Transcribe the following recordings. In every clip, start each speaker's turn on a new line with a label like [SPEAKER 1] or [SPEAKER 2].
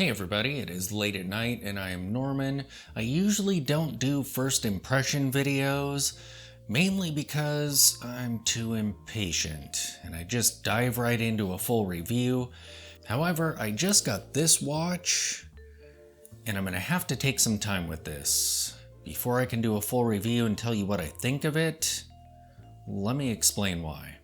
[SPEAKER 1] Hey everybody, it is late at night and I am Norman. I usually don't do first impression videos, mainly because I'm too impatient and I just dive right into a full review. However, I just got this watch and I'm gonna have to take some time with this. Before I can do a full review and tell you what I think of it, let me explain why.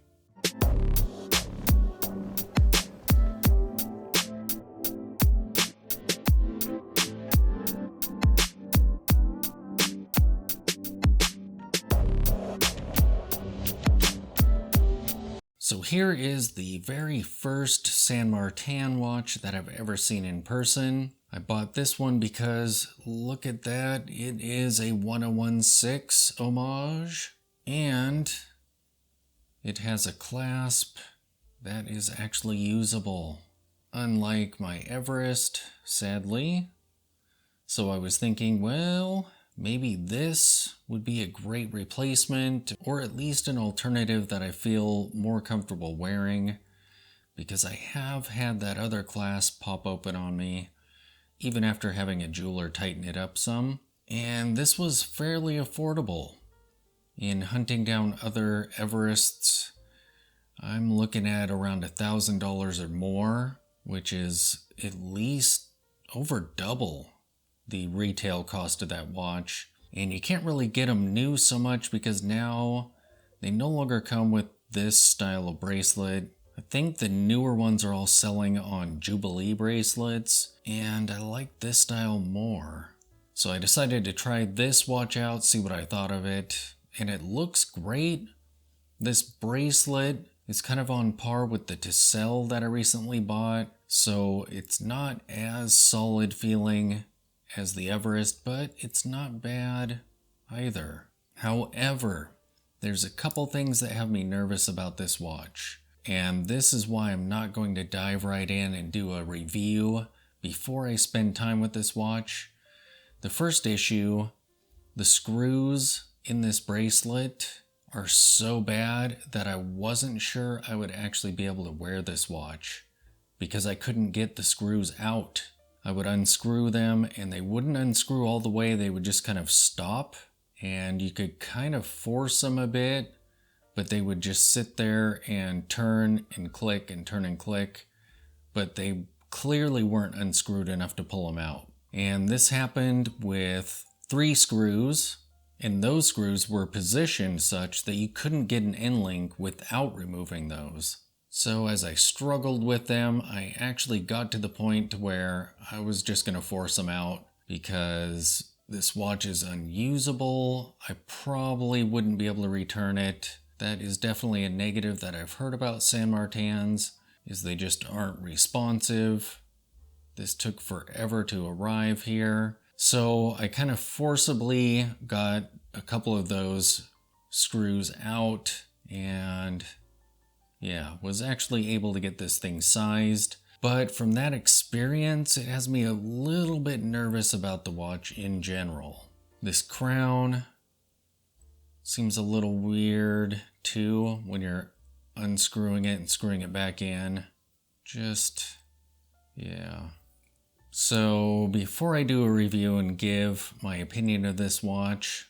[SPEAKER 1] So here is the very first San Martin watch that I've ever seen in person. I bought this one because, look at that, it is a 1016 Homage, and it has a clasp that is actually usable, unlike my Everest, sadly. So I was thinking, well, maybe this would be a great replacement, or at least an alternative that I feel more comfortable wearing, because I have had that other clasp pop open on me, even after having a jeweler tighten it up some. And this was fairly affordable. In hunting down other Everests, I'm looking at around $1,000 or more, which is at least over double the retail cost of that watch. And you can't really get them new so much because now they no longer come with this style of bracelet. I think the newer ones are all selling on Jubilee bracelets, and I like this style more. So I decided to try this watch out, see what I thought of it, and it looks great. This bracelet is kind of on par with the Tissel that I recently bought, so it's not as solid feeling as the Everest, but it's not bad either. However, there's a couple things that have me nervous about this watch, and this is why I'm not going to dive right in and do a review before I spend time with this watch. The first issue, the screws in this bracelet are so bad that I wasn't sure I would actually be able to wear this watch because I couldn't get the screws out. I would unscrew them and they wouldn't unscrew all the way, they would just kind of stop, and you could kind of force them a bit, but they would just sit there and turn and click and turn and click, but they clearly weren't unscrewed enough to pull them out. And this happened with 3 screws, and those screws were positioned such that you couldn't get an end link without removing those. So as I struggled with them, I actually got to the point where I was just going to force them out because this watch is unusable. I probably wouldn't be able to return it. That is definitely a negative that I've heard about San Martins, is they just aren't responsive. This took forever to arrive here. So I kind of forcibly got a couple of those screws out and was actually able to get this thing sized. But from that experience, it has me a little bit nervous about the watch in general. This crown seems a little weird too when you're unscrewing it and screwing it back in. So before I do a review and give my opinion of this watch,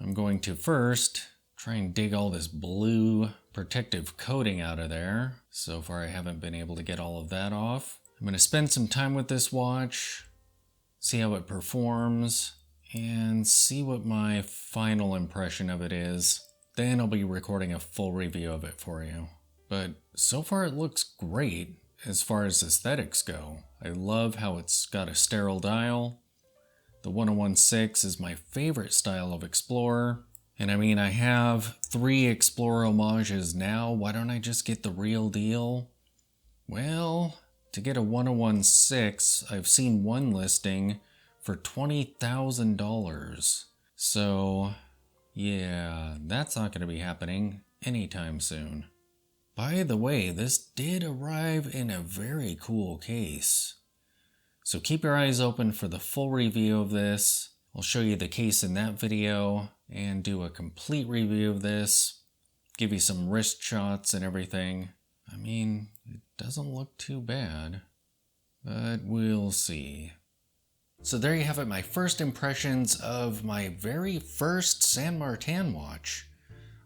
[SPEAKER 1] I'm going to first try and dig all this blue protective coating out of there. So far I haven't been able to get all of that off. I'm going to spend some time with this watch, see how it performs, and see what my final impression of it is. Then I'll be recording a full review of it for you. But so far it looks great as far as aesthetics go. I love how it's got a sterile dial. The 1016 is my favorite style of Explorer. And I mean, I have 3 Explorer Homages now. Why don't I just get the real deal? Well, to get a 1016, I've seen one listing for $20,000. So, yeah, that's not going to be happening anytime soon. By the way, this did arrive in a very cool case. So keep your eyes open for the full review of this. I'll show you the case in that video and do a complete review of this, give you some wrist shots and everything. I mean, it doesn't look too bad, but we'll see. So there you have it, my first impressions of my very first San Martin watch.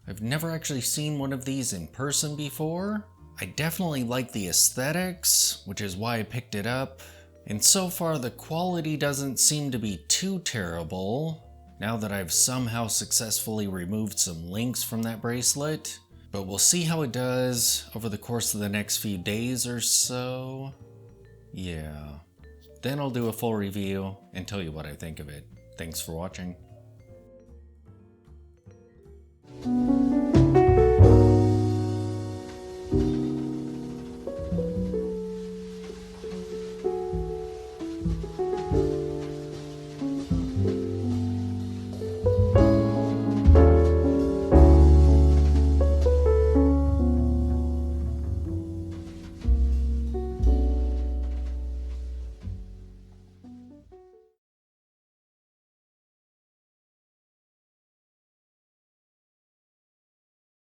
[SPEAKER 1] I've never actually seen one of these in person before. I definitely like the aesthetics, which is why I picked it up. And so far the quality doesn't seem to be too terrible, now that I've somehow successfully removed some links from that bracelet. But we'll see how it does over the course of the next few days or so. Yeah. Then I'll do a full review and tell you what I think of it. Thanks for watching.